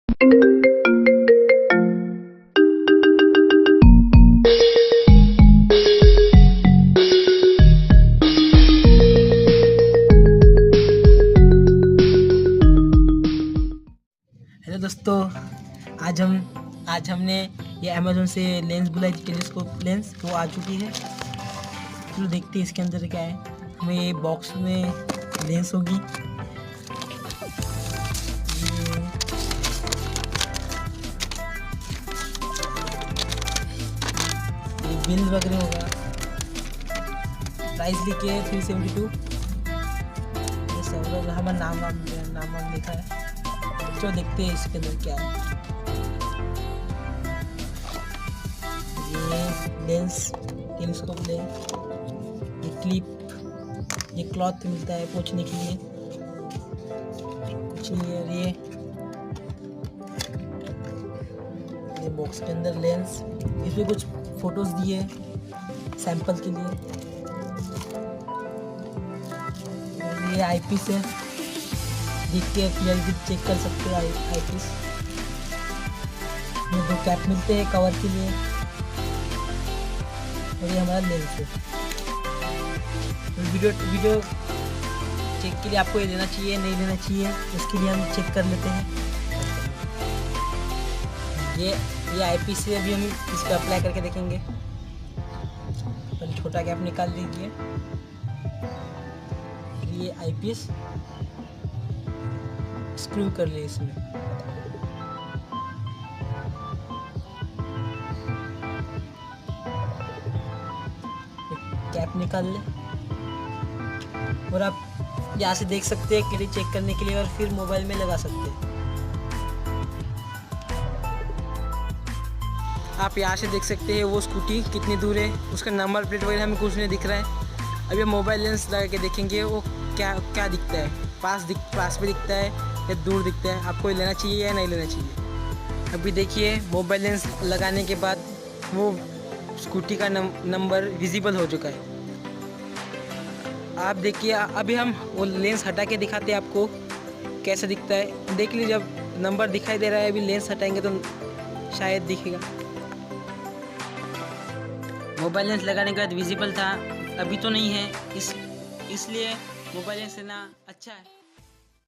Hello दोस्तों, आज हमने ये अमेज़न से लेंस बुलाई थी, टेलीस्कोप लेंस, तो आ चुकी है। चलो देखते हैं इसके अंदर क्या है। हमें ये बॉक्स में लेंस होगी, ये बिल वगैरह होगा। प्राइस लिखे है 372। ये सब हमारा नाम लिखा है। चलो देखते हैं इसके अंदर क्या है। ये लेंस, टेलीस्कोप लेंस, ये क्लिप, ये क्लॉथ मिलता है पोंछने के लिए, कुछ नहीं है। ये बॉक्स के अंदर लेंस, इसमें कुछ फोटोज दिए सैंपल के लिए। और ये आईपीस है, देख के क्लियरिटी चेक कर सकते हैं आईपीस। ये 2 कैप मिलते हैं कवर के लिए, और ये हमारा लेंस है। वीडियो चेक के लिए आपको ये लेना चाहिए नहीं लेना चाहिए, उसके लिए हम चेक कर लेते हैं। ये आईपीस से अभी हम इस पर अप्लाई करके देखेंगे। पहले छोटा कैप निकाल लीजिए, ये आईपीस स्क्रू कर लिए इसमें। कैप निकाल ले, और आप यहाँ से देख सकते हैं क्लियर चेक करने के लिए, और फिर मोबाइल में लगा सकते हैं। आप यहाँ से देख सकते हैं वो स्कूटी कितनी दूर है, उसका नंबर प्लेट वगैरह हमें कुछ नहीं दिख रहा है। अभी हम मोबाइल लेंस लगा के देखेंगे वो क्या दिखता है। पास में दिखता है या दूर दिखता है, आपको लेना चाहिए या नहीं लेना चाहिए। अभी देखिए मोबाइल लेंस लगाने के बाद वो स्कूटी का नंबर विजिबल हो चुका है। आप देखिए, अभी हम वो लेंस हटा के दिखाते हैं आपको कैसा दिखता है। देख लीजिए, जब नंबर दिखाई दे रहा है, अभी लेंस हटाएंगे तो शायद दिखेगा। मोबाइल लेंस लगाने के बाद विजिबल था, अभी तो नहीं है, इसलिए मोबाइल लेंस लेना अच्छा है।